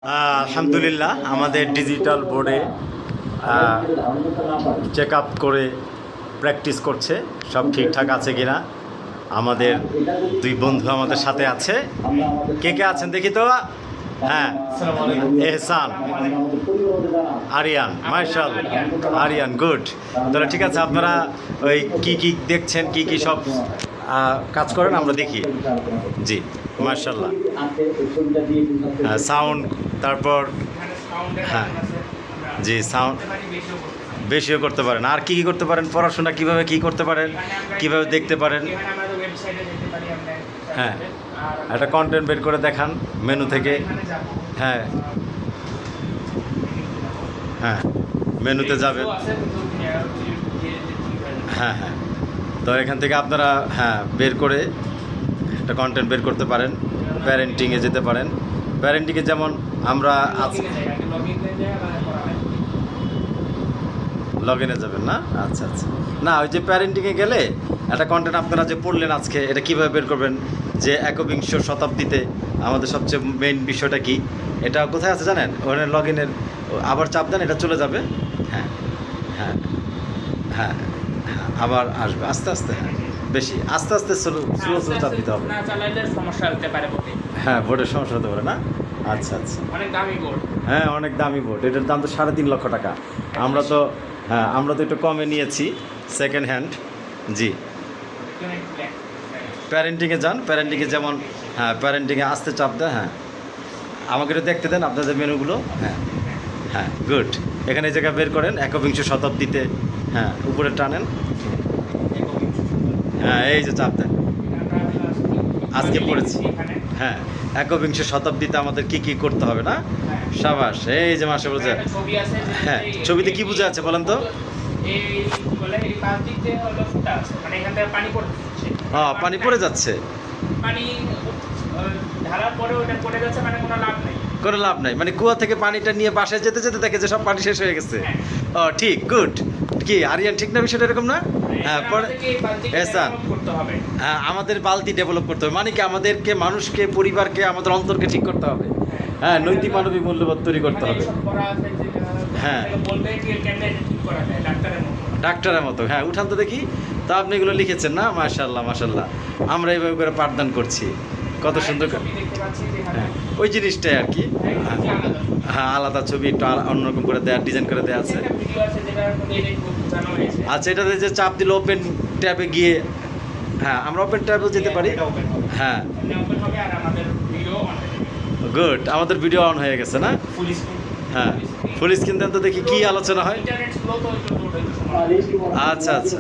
আলহামদুলিল্লাহ আমাদের ডিজিটাল বোর্ডে চেক আপ করে প্র্যাকটিস করছে, সব ঠিকঠাক আছে কিনা। আমাদের দুই বন্ধু আমাদের সাথে আছে। কে কে আছেন দেখি তো? হ্যাঁ, এহসান, আরিয়ান, মাশাআল্লাহ, আরিয়ান, গুড। তাহলে ঠিক আছে, আপনারা ওই কি কি দেখছেন, কি কি সব কাজ করেন আমরা দেখি। জি, মাশাআল্লাহ। সাউন্ড, তারপর হ্যাঁ, জি, সাউন্ড বেশিও করতে পারেন। আর কি কি করতে পারেন? পড়াশোনা কিভাবে কি করতে পারেন, কিভাবে দেখতে পারেন? হ্যাঁ, একটা কন্টেন্ট বের করে দেখান মেনু থেকে। হ্যাঁ হ্যাঁ, মেনুতে যাবেন। হ্যাঁ হ্যাঁ, তো এখান থেকে আপনারা বের করে একটা কন্টেন্ট বের করতে পারেন। প্যারেন্টিংয়ে যেতে পারেন। প্যারেন্টিংয়ে যেমন আমরা লগ ইনে যাবেন না? আচ্ছা আচ্ছা, না ওই যে প্যারেন্টিংয়ে গেলে একটা কন্টেন্ট আপনারা যে পড়লেন আজকে, এটা কীভাবে বের করবেন যে একবিংশ শতাব্দীতে আমাদের সবচেয়ে মেইন বিষয়টা কি, এটা কোথায় আছে জানেন? ওখানে লগ ইনের আবার চাপ দেন, এটা চলে যাবে। হ্যাঁ হ্যাঁ হ্যাঁ হ্যাঁ, আবার আসবে আস্তে আস্তে। হ্যাঁ, বেশি আস্তে আস্তে স্লো স্লো চাপ দিতে হবে। হ্যাঁ, বোর্ডের সমস্যা হতে পারে না? আচ্ছা আচ্ছা, অনেক দামি বোর্ড। হ্যাঁ, অনেক দামি বোর্ড। এটার দাম তো 3.5 লক্ষ টাকা। আমরা তো আমরা তো একটু কমে নিয়েছি, সেকেন্ড হ্যান্ড। জি, প্যারেন্টিংয়ে যান। প্যারেন্টিংয়ে যেমন প্যারেন্টিংয়ে আস্তে চাপ দেয়। হ্যাঁ, আমাকে একটু দেখতে দেন আপনাদের মেনুগুলো। হ্যাঁ হ্যাঁ, গুড। এখানে এই জায়গা বের করেন একবিংশ শতাব্দীতে। হ্যাঁ, উপরে টানেন। হ্যাঁ, এই যে চাপ দেন, আজকে পড়েছি। হ্যাঁ, একবিংশ শতাব্দীতে আমাদের কি কি করতে হবে না? সাবাস, এই যে মাসে বোঝা। হ্যাঁ, ছবিতে কি বোঝা আছে বলেন তো? হ্যাঁ, পানি পড়ে যাচ্ছে। কোনো লাভ নাই, মানে কুয়া থেকে পানিটা নিয়ে বাসায় যেতে যেতে দেখে যে সব পানি শেষ হয়ে গেছে। ও ঠিক, গুড। কি আরিয়ান, ঠিক না বিষয়টা এরকম না? হ্যাঁ, পরে হ্যাঁ, আমাদের বালতি ডেভেলপ করতে হবে, মানে কি আমাদেরকে, মানুষকে, পরিবারকে, আমাদের অন্তরকে ঠিক করতে হবে। হ্যাঁ, নৈতিক মানবিক মূল্যবোধ তৈরি করতে হবে। হ্যাঁ, ডাক্তারের মতো। হ্যাঁ, উঠান তো দেখি। তা আপনি এগুলো লিখেছেন না? মাশাআল্লাহ মাশাআল্লাহ, আমরা এইভাবে করে পাঠদান করছি, কত সুন্দর। হ্যাঁ, ওই জিনিসটাই আর কি। হ্যাঁ, আলাদা ছবি একটু অন্যরকম করে দেওয়া, ডিজাইন করে দেওয়া আছে। আচ্ছা, এটাতে যে চাপ দিলে ওপেন ট্যাবে গিয়ে, হ্যাঁ, আমরা ওপেন ট্যাবেও যেতে পারি। হ্যাঁ, গুড, আমাদের ভিডিও অন হয়ে গেছে না? হ্যাঁ, ফুল স্ক্রিন দেন তো দেখি কি আলোচনা হয়। আচ্ছা আচ্ছা,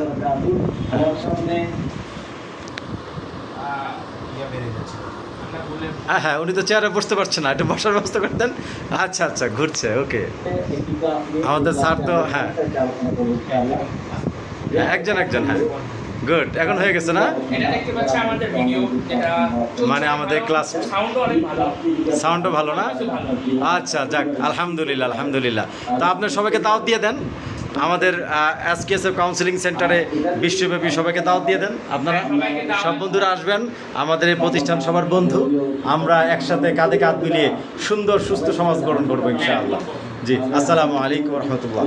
হ্যাঁ হ্যাঁ, উনি তো চেয়ারে বসতে পারছে না, একটু বসার ব্যবস্থা করে দেন। আচ্ছা আচ্ছা, ঘুরছে, ওকে। আমাদের স্যার তো হ্যাঁ, একজন একজন। হ্যাঁ, গুড, এখন হয়ে গেছে না? মানে আমাদের ক্লাস সাউন্ডও ভালো না? আচ্ছা, যাক, আলহামদুলিল্লাহ আলহামদুলিল্লাহ। তা আপনার সবাইকে দাওয়াত দিয়ে দেন আমাদের এসকেএসএফ কাউন্সিলিং সেন্টারে বিশ্বব্যাপী সবাইকে দাওয়াত দিয়ে দেন। আপনারা সব বন্ধুরা আসবেন, আমাদের এই প্রতিষ্ঠান সবার বন্ধু। আমরা একসাথে কাঁধে কাঁধ মিলিয়ে সুন্দর সুস্থ সমাজ গঠন করবো ইনশাআল্লাহ। জি, আসসালামু আলাইকুম রহমতুল্লাহ।